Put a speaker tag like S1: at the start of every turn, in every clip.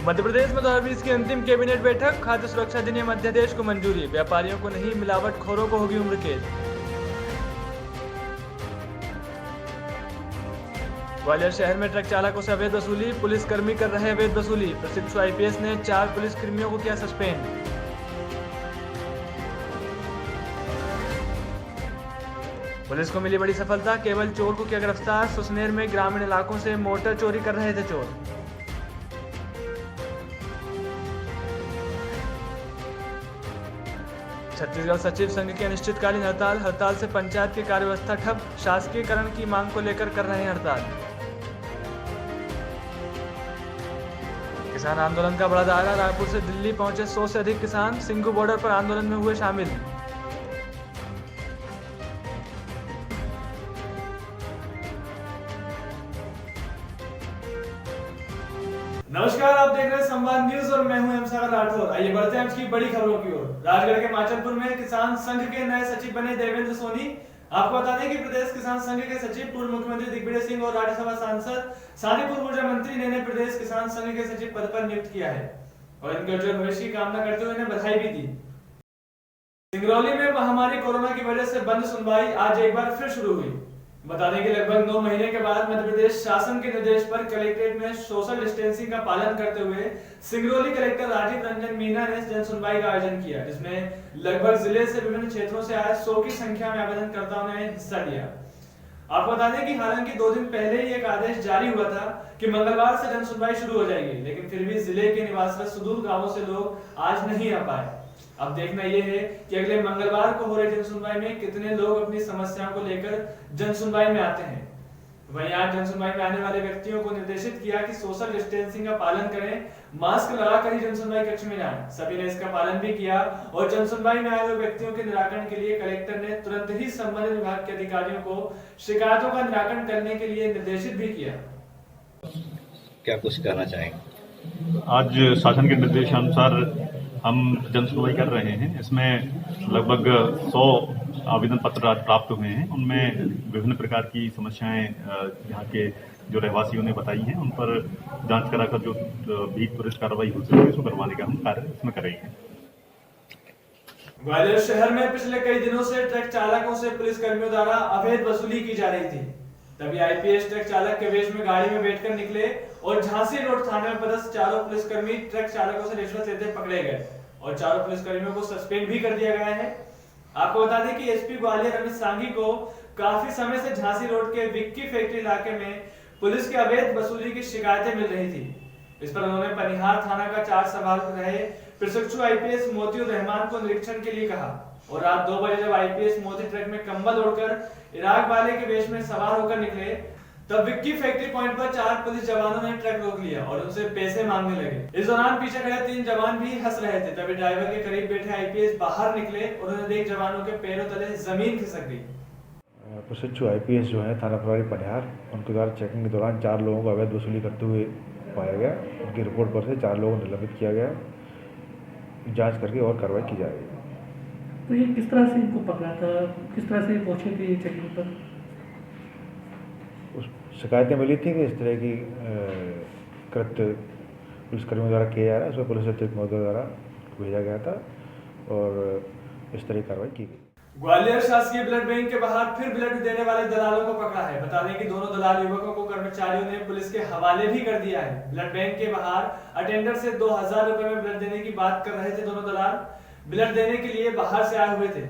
S1: मध्य प्रदेश में 2020 की अंतिम कैबिनेट बैठक, खाद्य सुरक्षा अधिनियम अध्यादेश को मंजूरी, व्यापारियों को नहीं मिलावटखोरों को होगी उम्र कैद। ग्वालियर शहर में ट्रक चालकों से अवैध वसूली, पुलिसकर्मी कर रहे अवैध वसूली, प्रशिक्षु आईपीएस ने 4 पुलिसकर्मियों को किया सस्पेंड। पुलिस को मिली बड़ी सफलता, केवल चोर को किया गिरफ्तार, सुसनेर में ग्रामीण इलाकों से मोटर चोरी कर रहे थे चोर। छत्तीसगढ़ सचिव संघ की अनिश्चितकालीन हड़ताल, हड़ताल से पंचायत की कार्यव्यवस्था ठप, शासकीयकरण की मांग को लेकर कर रहे हैं हड़ताल। किसान आंदोलन का बड़ा दायरा, रायपुर से दिल्ली पहुंचे 100 से अधिक किसान, सिंघू बॉर्डर पर आंदोलन में हुए शामिल। नमस्कार, आप देख रहे हैं संवाद न्यूज और मैं हूं एम राठौर। आइए बढ़ते हैं आज की बड़ी खबरों की ओर। राजगढ़ के माचलपुर में किसान संघ के नए सचिव बने देवेंद्र सोनी। आपको बता दें कि प्रदेश किसान संघ के सचिव पूर्व मुख्यमंत्री दिग्विजय सिंह और राज्यसभा सांसद सानीपुर ऊर्जा मंत्री ने प्रदेश किसान संघ के सचिव पद पर नियुक्त किया है और इनके उज्जवल भविष्य की कामना करते हुए इन्हें बधाई भी दी। सिंगरौली में महामारी कोरोना की वजह से बंद सुनवाई आज एक बार फिर शुरू हुई। बता दें कि लगभग 9 महीने के बाद मध्य प्रदेश शासन के निर्देश पर कलेक्ट्रेट में सोशल डिस्टेंसिंग का पालन करते हुए सिंगरौली कलेक्टर राजीव रंजन मीना ने जन सुनवाई का आयोजन किया, जिसमें लगभग जिले से विभिन्न क्षेत्रों से आए 100 की संख्या में आवेदनकर्ताओं ने हिस्सा लिया। आपको बता दें कि हालांकि 2 दिन पहले ही एक आदेश जारी हुआ था कि मंगलवार से जन सुनवाई शुरू हो जाएगी, लेकिन फिर भी जिले के निवासरत सुदूर गांवों से लोग आज नहीं आ पाए। अब देखना यह है कि अगले मंगलवार को हो रही जन सुनवाई में कितने लोग अपनी समस्याओं को लेकर जन सुनवाई में आते हैं। वहीं आज जन सुनवाई में आने वाले व्यक्तियों को निर्देशित किया कि सोशल डिस्टेंसिंग का पालन करें, मास्क लगाकर ही जन सुनवाई कक्ष में जाएं। सभी ने इसका पालन भी किया और जन सुनवाई में आए हुए व्यक्तियों के निराकरण के लिए कलेक्टर ने तुरंत ही संबंधित विभाग के अधिकारियों को शिकायतों का निराकरण करने के लिए निर्देशित भी किया।
S2: क्या कुछ कहना चाहेंगे?
S3: आज शासन के निर्देशानुसार हम जन सुनवाई कर रहे हैं। इसमें लगभग 100 आवेदन पत्र आज प्राप्त हुए हैं। उनमें विभिन्न प्रकार की समस्याएं यहाँ के जो रहवासियों ने बताई हैं, उन पर जांच कराकर जो भी त्वरित कार्रवाई हो सके उसको करवाने का हम कार्य इसमें करेंगे।
S1: ग्वालियर शहर में पिछले कई दिनों से ट्रक चालकों से पुलिसकर्मियों द्वारा अवैध वसूली की जा रही थी। तभी आईपीएस ट्रक चालक के वेश में गाड़ी में बैठकर निकले और झांसी रोड थाने में पदस्थ 4 पुलिसकर्मी ट्रक चालकों से रिश्वत लेते पकड़े गए और 4 पुलिसकर्मियों को सस्पेंड भी कर दिया गया है। आपको बता दें कि एसपी ग्वालियर अमित सांघी को काफी समय से झांसी रोड के विक्की फैक्ट्री इलाके में पुलिस के अवैध वसूली की शिकायतें मिल रही थी। इस पर उन्होंने पनिहार थाना का चार्ज संभाल रहे प्रशिक्षु आईपीएस मोतियुर रहमान को निरीक्षण के लिए कहा और रात 2 बजे जब आईपीएस मोती ट्रक में कंबल ओढ़कर इराक वाले के वेश में सवार होकर निकले, तब विक्की फैक्ट्री पॉइंट पर 4 पुलिस जवानों ने ट्रक रोक लिया और उनसे पैसे मांगने लगे। इस दौरान पीछे खड़े 3 जवान भी हंस रहे थे। तभी ड्राइवर के करीब बैठे आईपीएस बाहर निकले और उन्हें देख जवानों के पैरों तले जमीन खिसक गई।
S4: प्रशिक्षु आईपीएस जो है थाना प्रभारी पनिहार, उनके द्वारा चेकिंग के दौरान 4 लोगों को अवैध वसूली करते हुए पाया गया। उनकी रिपोर्ट पर से 4 लोगों को निलंबित किया गया। जाँच करके और कार्रवाई की जाएगी।
S5: तो ये किस तरह से इनको पकड़ा था, किस तरह से पहुंचे थे चेकिंग पर?
S4: उस शिकायतें मिली थी कि इस तरह की कृत्य पुलिसकर्मियों द्वारा किया जा रहा है। उसमें पुलिस अतिरिक्त महोदय द्वारा भेजा गया था और इस तरह की कार्रवाई की गई।
S1: ग्वालियर शासकीय ब्लड बैंक के बाहर फिर ब्लड देने वाले दलालों को पकड़ा है। बता दें कि दोनों दलाल युवकों को कर्मचारियों ने पुलिस के हवाले भी कर दिया है। ब्लड बैंक के बाहर अटेंडर से 2000 रुपए में ब्लड देने की बात कर रहे थे। दोनों दलाल ब्लड देने के लिए बाहर से आए हुए थे।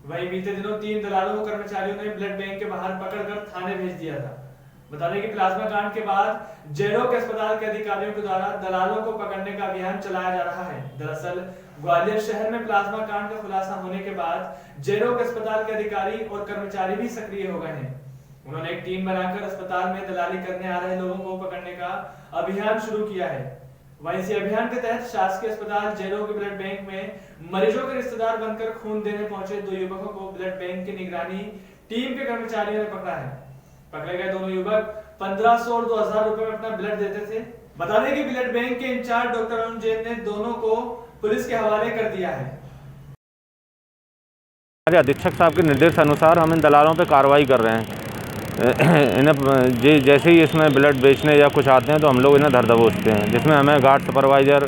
S1: वहीं बीते दिनों 3 दलालों को कर्मचारियों ने ब्लड बैंक के बाहर पकड़कर थाने भेज दिया था। बता दें कि प्लाज्मा कांड के बाद जेरोक अस्पताल के अधिकारियों के द्वारा दलालों को पकड़ने का अभियान चलाया जा रहा है। दरअसल ग्वालियर शहर में प्लाज्मा कांड का खुलासा होने के बाद जेरोक अस्पताल के अधिकारी और कर्मचारी भी सक्रिय हो गए हैं। उन्होंने एक टीम बनाकर अस्पताल में दलाली करने आ रहे लोगों को पकड़ने का अभियान शुरू किया है। वहीं इसी अभियान के तहत शासकीय अस्पताल जेरोक ब्लड बैंक में मरीजों के रिश्तेदार बनकर खून देने पहुंचे 2 युवकों को ब्लड बैंक की निगरानी टीम के कर्मचारियों ने पकड़ा है। पकड़े गए दोनों युवक 1500 और 2000 रुपए में अपना ब्लड देते थे। बता दें कि ब्लड बैंक के इंचार्ज डॉक्टर अरुण जैन ने दोनों को पुलिस के हवाले कर दिया है।
S6: हमारे अधीक्षक साहब के निर्देश अनुसार हम इन दलालों पर कार्रवाई कर रहे हैं। इन्हें जैसे ही इसमें ब्लड बेचने या कुछ आते हैं तो हम लोग इन्हें धर दबोचते हैं, जिसमें हमें guard supervisor,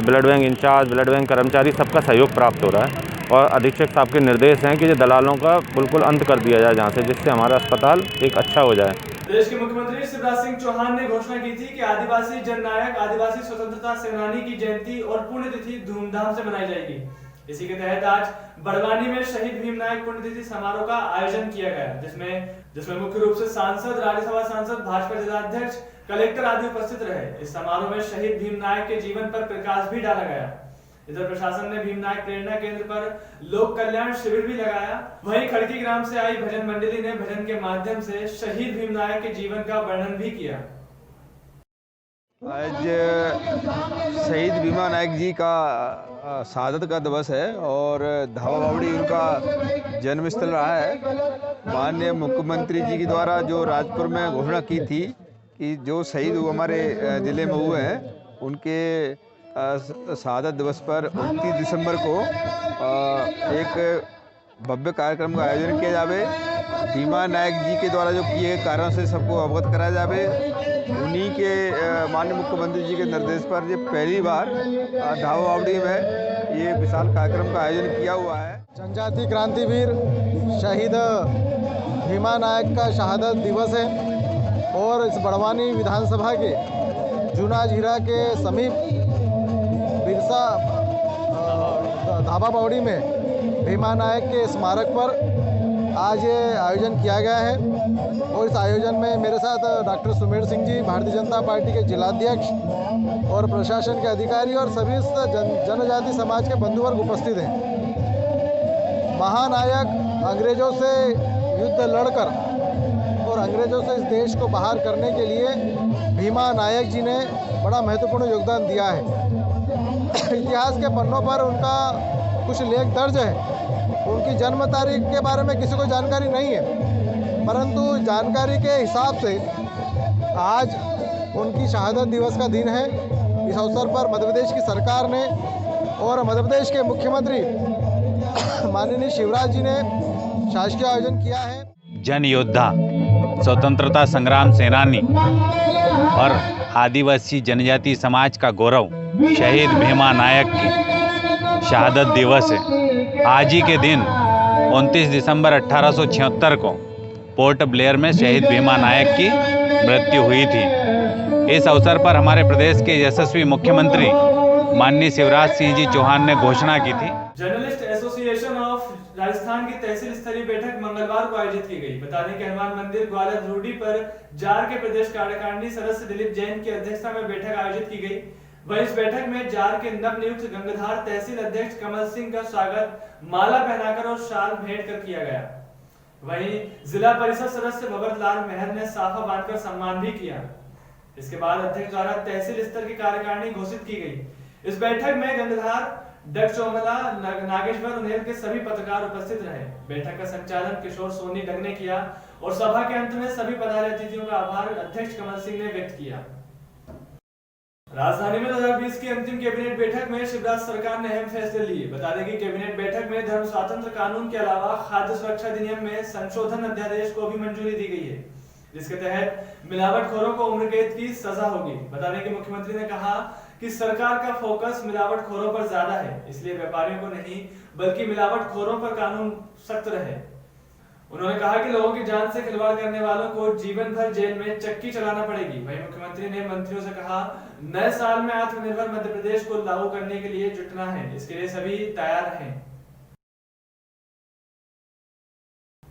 S6: blood bank incharge, blood bank कर्मचारी सबका सहयोग प्राप्त हो रहा है। और अधीक्षक साहब के निर्देश हैं कि ये दलालों का बिल्कुल अंत कर दिया जाए जहाँ से, जिससे हमारा अस्पताल एक अच्छा हो जाए।
S1: प्रदेश के मुख्यमंत्री शिवराज सिंह चौहान ने घोषणा की थी कि आदिवासी जननायक, आदिवासी स्वतंत्रता सेनानी की जयंती और पुण्यतिथि धूमधाम से मनाई जाएगी। इसी के तहत आज बड़वानी में शहीद भीमनायक पुण्यतिथि समारोह का आयोजन किया गया, जिसमें मुख्य रूप से सांसद, राज्यसभा सांसद, भाजपा जिलाध्यक्ष, कलेक्टर आदि उपस्थित रहे। इस समारोह में शहीद भीमनायक के जीवन पर प्रकाश भी डाला गया। इधर प्रशासन ने भीमनायक प्रेरणा केंद्र पर लोक कल्याण शिविर भी लगाया। वहीं खड़की ग्राम से आई भजन मंडली ने भजन के माध्यम से शहीद भीमनायक के जीवन का वर्णन भी किया।
S7: आज शहीद भीमा नायक जी का शहादत का दिवस है और धावा बावड़ी उनका जन्मस्थल रहा है। माननीय मुख्यमंत्री जी के द्वारा जो राजपुर में घोषणा की थी कि जो शहीद हमारे ज़िले में हुए हैं उनके शहादत दिवस पर 29 दिसंबर को एक भव्य कार्यक्रम का आयोजन किया जावे। भीमा नायक जी के द्वारा जो किए कारण से सबको अवगत कराया जावे। उन्हीं के माननीय मुख्यमंत्री जी के निर्देश पर ये पहली बार धावा बावड़ी में ये विशाल कार्यक्रम का आयोजन किया हुआ है।
S8: जनजाति क्रांतिवीर शहीद भीमा नायक का शहादत दिवस है और इस बड़वानी विधानसभा के जूना झीरा के समीप बिरसा धाबा बावड़ी में भीमा नायक के स्मारक पर आज ये आयोजन किया गया है। और इस आयोजन में मेरे साथ डॉक्टर सुमेर सिंह जी, भारतीय जनता पार्टी के जिलाध्यक्ष और प्रशासन के अधिकारी और सभी जनजाति समाज के बंधुवर्ग उपस्थित हैं। महानायक अंग्रेजों से युद्ध लड़कर और अंग्रेजों से इस देश को बाहर करने के लिए भीमा नायक जी ने बड़ा महत्वपूर्ण योगदान दिया है। इतिहास के पन्नों पर उनका कुछ लेख दर्ज है। उनकी जन्म तारीख के बारे में किसी को जानकारी नहीं है, परंतु जानकारी के हिसाब से आज उनकी शहादत दिवस का दिन है। इस अवसर पर मध्य प्रदेश की सरकार ने और मध्य प्रदेश के मुख्यमंत्री माननीय शिवराज जी ने शासकीय आयोजन किया है।
S9: जन योद्धा, स्वतंत्रता संग्राम सेनानी और आदिवासी जनजाति समाज का गौरव शहीद भीमा नायक की शहादत दिवस है। आज ही के दिन 29 दिसंबर 1876 को पोर्ट ब्लेयर में शहीद भीमा नायक की मृत्यु हुई थी। इस अवसर पर हमारे प्रदेश के यशस्वी मुख्यमंत्री माननीय शिवराज सिंह जी चौहान ने घोषणा की थी।
S1: जर्नलिस्ट एसोसिएशन ऑफ राजस्थान की तहसील स्तरीय बैठक मंगलवार को आयोजित की गई। बता दें कि हनुमान मंदिर ग्वालियर रोडी पर जार के प्रदेश कार्यकारिणी सदस्य दिलीप जैन की अध्यक्षता में बैठक आयोजित की गई। वहीं इस बैठक में जार के नवनियुक्त गंगाधार तहसील अध्यक्ष कमल सिंह का स्वागत माला पहनाकर और शाल भेंट कर किया गया। वहीं जिला परिषद सदस्य भगवत लाल मेहर ने साफा बांधकर सम्मान भी किया। इसके बाद अध्यक्ष द्वारा तहसील स्तर की कार्यकारिणी घोषित की गई। इस बैठक में गंगाधार, डग चौमला, नागेश्वर उन्हेल के सभी पत्रकार उपस्थित रहे। बैठक का संचालन किशोर सोनी डग ने किया और सभा के अंत में सभी पधारे अतिथियों का आभार अध्यक्ष कमल सिंह ने व्यक्त किया। राजधानी में 2020 की अंतिम कैबिनेट बैठक में शिवराज सरकार ने अहम फैसले लिए। बता दें कि कैबिनेट बैठक में धर्म स्वातंत्र कानून के अलावा खाद्य सुरक्षा अधिनियम में संशोधन अध्यादेश को भी मंजूरी दी गई है, जिसके तहत मिलावटखोरों को उम्र कैद की सजा होगी। बता दें कि मुख्यमंत्री ने कहा कि सरकार का फोकस मिलावटखोरों पर ज्यादा है, इसलिए व्यापारियों को नहीं बल्कि मिलावटखोरों पर कानून सख्त रहे। उन्होंने कहा कि लोगों की जान से खिलवाड़ करने वालों को जीवन भर जेल में चक्की चलाना पड़ेगी। वहीं मुख्यमंत्री ने मंत्रियों से कहा, नए साल में आत्मनिर्भर मध्य प्रदेश को लागू करने के लिए जुटना है, इसके लिए सभी तैयार रहें।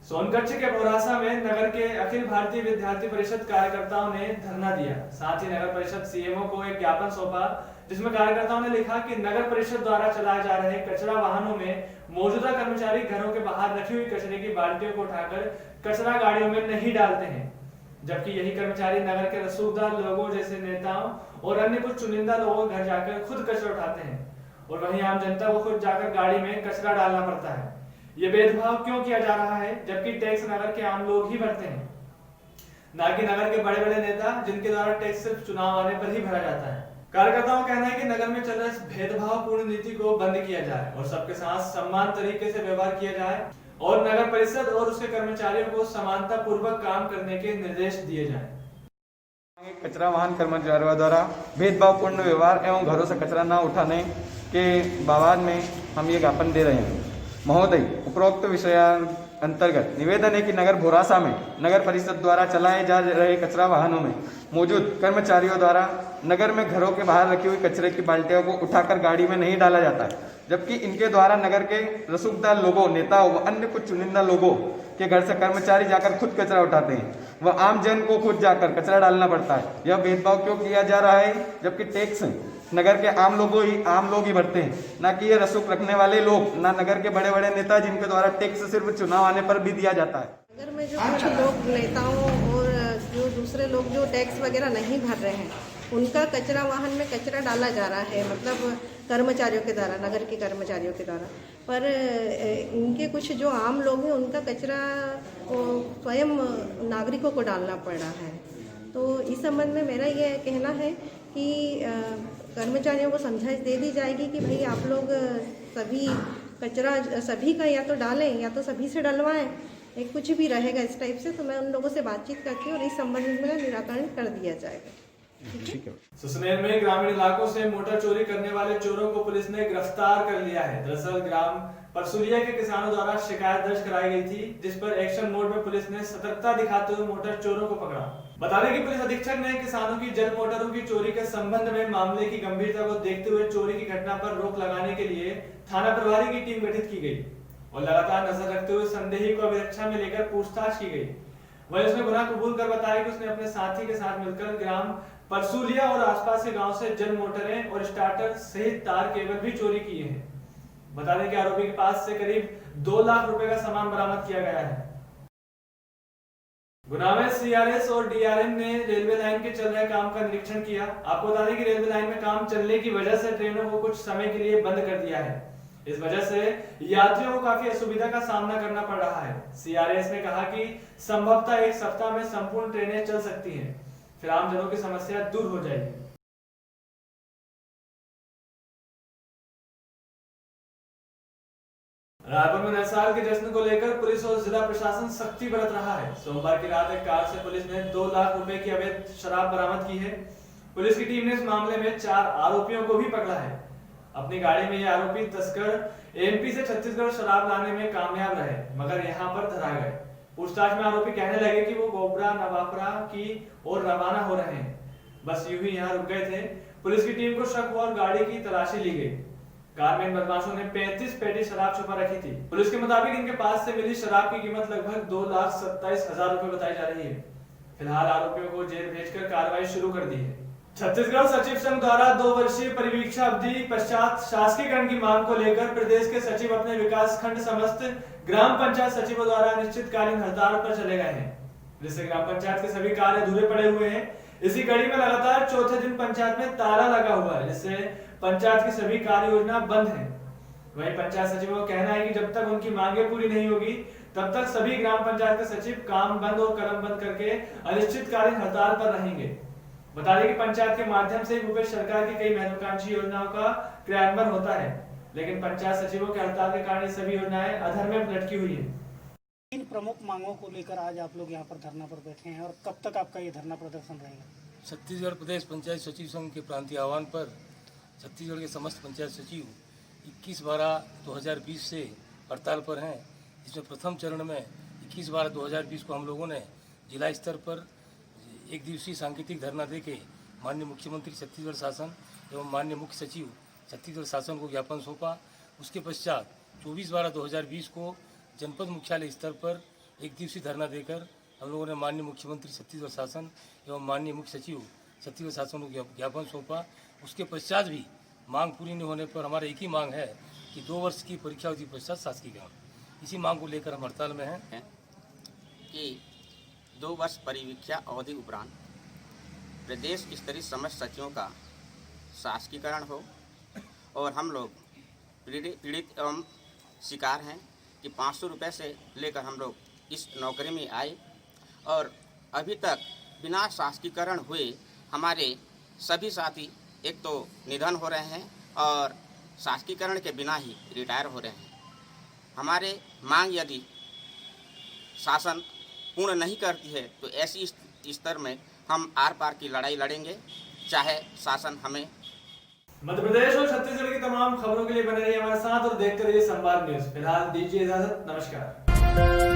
S1: सोनकच्छ के भोरासा में नगर के अखिल भारतीय विद्यार्थी परिषद कार्यकर्ताओं ने धरना दिया। साथ ही नगर परिषद सीएमओ को एक ज्ञापन सौंपा, जिसमें कार्यकर्ताओं ने लिखा कि नगर परिषद द्वारा चलाए जा रहे कचरा वाहनों में मौजूदा कर्मचारी घरों के बाहर रखी हुई कचरे की बाल्टियों को उठाकर कचरा गाड़ियों में नहीं डालते हैं, जबकि यही कर्मचारी नगर के रसूखदार लोगों जैसे नेताओं और अन्य कुछ चुनिंदा लोगों के घर जाकर खुद कचरा उठाते हैं और वहीं आम जनता को खुद जाकर गाड़ी में कचरा डालना पड़ता है। ये भेदभाव क्यों किया जा रहा है, जबकि टैक्स नगर के आम लोग ही भरते हैं, ना कि नगर के बड़े बड़े नेता जिनके द्वारा टैक्स सिर्फ चुनाव आने पर ही भरा जाता है। कार्यकर्ताओं का कहना है कि नगर में चल रहे इस भेदभावपूर्ण नीति को बंद किया जाए और सबके साथ समान तरीके से व्यवहार किया जाए। और नगर परिषद और उसके कर्मचारियों को समानता पूर्वक काम करने के निर्देश दिए जाएं।
S10: कचरा वाहन कर्मचारियों द्वारा भेदभावपूर्ण व्यवहार एवं घरों से कचरा न उठाने के बावजूद में हम ये ज्ञापन दे रहे हैं। महोदय, उपरोक्त विषय अंतर्गत निवेदन है कि नगर भोरासा में नगर परिषद द्वारा चलाए जा रहे कचरा वाहनों में मौजूद कर्मचारियों द्वारा नगर में घरों के बाहर रखी हुई कचरे की बाल्टियों को उठाकर गाड़ी में नहीं डाला जाता है, जबकि इनके द्वारा नगर के रसूखदार लोगों, नेताओं व अन्य कुछ चुनिंदा लोगों के घर से कर्मचारी जाकर खुद कचरा उठाते हैं व आम जन को खुद जाकर कचरा डालना पड़ता है। यह भेदभाव क्यों किया जा रहा है, जबकि टैक्स नगर के आम लोग ही भरते हैं, ना कि ये रसूख रखने वाले लोग, ना नगर के बड़े बड़े नेता जिनके द्वारा टैक्स सिर्फ चुनाव आने पर भी दिया जाता है।
S11: नगर में जो कुछ लोग, नेताओं और जो दूसरे लोग जो टैक्स वगैरह नहीं भर रहे हैं, उनका कचरा वाहन में कचरा डाला जा रहा है, मतलब कर्मचारियों के द्वारा, नगर के कर्मचारियों के द्वारा। पर इनके कुछ जो आम लोग हैं उनका कचरा स्वयं नागरिकों को डालना पड़ रहा है। तो इस संबंध में मेरा ये कहना है कि कर्मचारियों को समझाइश दे दी जाएगी कि भाई आप लोग सभी कचरा सभी का या तो डालें या तो सभी से डलवाएं, एक कुछ भी रहेगा इस टाइप से। तो मैं उन लोगों से बातचीत करती हूँ और इस संबंध में निराकरण कर दिया जाएगा।
S4: ठीक है।
S1: सुसनेर में ग्रामीण इलाकों से मोटर चोरी करने वाले चोरों को पुलिस ने गिरफ्तार कर लिया है। दरअसल ग्राम परसुलिया के किसानों द्वारा शिकायत दर्ज कराई गई थी, जिस पर एक्शन मोड में पुलिस ने सतर्कता दिखाते हुए मोटर चोरों को पकड़ा। बता दें कि पुलिस अधीक्षक ने किसानों की जल मोटरों की चोरी के संबंध में मामले की गंभीरता को देखते हुए चोरी की घटना पर रोक लगाने के लिए थाना प्रभारी की टीम गठित की गई और लगातार नजर रखते हुए संदेही को अभिरक्षा में लेकर पूछताछ की गई। वहीं उसने गुनाह कबूल कर बताया कि उसने अपने साथी के साथ मिलकर ग्राम परसुलिया और आसपास के गांव से जल मोटरें और स्टार्टर सहित तार केबल भी चोरी किए हैं। बता दें कि आरोपी के पास से करीब 2 लाख रुपए का सामान बरामद किया गया है। गुना में सीआरएस और डीआरएम ने रेलवे लाइन के चल रहे काम का निरीक्षण किया। आपको बता दें कि रेलवे लाइन में काम चलने की वजह से ट्रेनों को कुछ समय के लिए बंद कर दिया है। इस वजह से यात्रियों को काफी असुविधा का सामना करना पड़ रहा है। सीआरएस ने कहा कि संभवतः एक सप्ताह में संपूर्ण ट्रेनें चल सकती हैं, फिर आम जनों की समस्या दूर हो जाएगी। रायपुर में नए साल के जश्न को लेकर पुलिस और जिला प्रशासन सख्ती बरत रहा है। सोमवार की रात एक कार से पुलिस ने 2 लाख रुपए की अवैध शराब बरामद की है। पुलिस की टीम ने इस मामले में 4 आरोपियों को भी पकड़ा है। अपनी गाड़ी में ये आरोपी तस्कर एमपी से छत्तीसगढ़ शराब लाने में कामयाब रहे, मगर यहाँ पर धरा गए। पूछताछ में आरोपी कहने लगे कि वो गोबरा नवापरा की ओर रवाना हो रहे हैं, बस यूं ही यहाँ रुक गए थे। पुलिस की टीम को शक हुआ और गाड़ी की तलाशी ली गई। कार में बदमाशों ने 35 पेटी शराब छुपा रखी थी। पुलिस के मुताबिक इनके पास से मिली शराब की कीमत लगभग 2,27,000 रुपए बताई जा रही है। फिलहाल आरोपियों को जेल भेजकर कार्रवाई शुरू कर दी है। छत्तीसगढ़ सचिव संघ द्वारा 2 वर्षीय परिवीक्षा अवधि पश्चात शासकीकरण की मांग को लेकर प्रदेश के सचिव अपने विकास खंड समस्त ग्राम पंचायत सचिवों द्वारा अनिश्चितकालीन हड़ताल पर चले गए हैं, जिससे ग्राम पंचायत के सभी कार्य अधूरे पड़े हुए हैं। इसी कड़ी में लगातार चौथे दिन पंचायत में ताला लगा हुआ है, जिससे पंचायत की सभी कार्य योजना बंद है। वहीं पंचायत सचिवों का कहना है कि जब तक उनकी मांगे पूरी नहीं होगी तब तक सभी ग्राम पंचायत के सचिव काम बंद और कलम बंद करके अनिश्चितकालीन हड़ताल पर रहेंगे। बता दें कि पंचायत के माध्यम से भूपेश सरकार की कई महत्वाकांक्षी योजनाओं का क्रियान्वयन होता है, लेकिन पंचायत सचिवों के हड़ताल के कारण सभी योजनाएं अधर में लटकी हुई है।
S12: इन प्रमुख मांगों को लेकर आज आप लोग यहाँ पर धरना पर बैठे हैं और कब तक आपका ये धरना प्रदर्शन रहेगा?
S13: छत्तीसगढ़ प्रदेश पंचायत सचिव संघ के प्रांतीय आह्वान पर छत्तीसगढ़ के समस्त पंचायत सचिव 21/12/2020 से हड़ताल पर हैं। इसमें प्रथम चरण में 21/12/2020 को हम लोगों ने जिला स्तर पर 1 दिवसीय सांकेतिक धरना देके माननीय मुख्यमंत्री छत्तीसगढ़ शासन एवं माननीय मुख्य सचिव छत्तीसगढ़ शासन को ज्ञापन सौंपा। उसके पश्चात 24/12/2020 को जनपद मुख्यालय स्तर पर 1 दिवसीय धरना देकर हम लोगों ने माननीय मुख्यमंत्री छत्तीसगढ़ शासन एवं माननीय मुख्य सचिव छत्तीसगढ़ शासन को ज्ञापन सौंपा। उसके पश्चात भी मांग पूरी नहीं होने पर हमारा एक ही मांग है कि 2 वर्ष की परीक्षा अवधि पश्चात शासकीकरण। इसी मांग को लेकर हम हड़ताल में हैं
S14: कि 2 वर्ष परिवीक्षा अवधि उपरांत प्रदेश स्तरीय समस्त सचिवों का शासकीकरण हो और हम लोग पीड़ित एवं शिकार हैं कि 500 रुपये से लेकर हम लोग इस नौकरी में आए और अभी तक बिना शासकीकरण हुए हमारे सभी साथी एक तो निधन हो रहे हैं और शासकीकरण के बिना ही रिटायर हो रहे हैं। हमारे मांग यदि शासन पूर्ण नहीं करती है तो ऐसी स्तर में हम आर पार की लड़ाई लड़ेंगे, चाहे शासन हमें।
S1: मध्य प्रदेश और छत्तीसगढ़ की तमाम खबरों के लिए बने रहिए हमारे साथ और देखते रहिए संवाद न्यूज। फिलहाल दीजिए इजाजत, नमस्कार।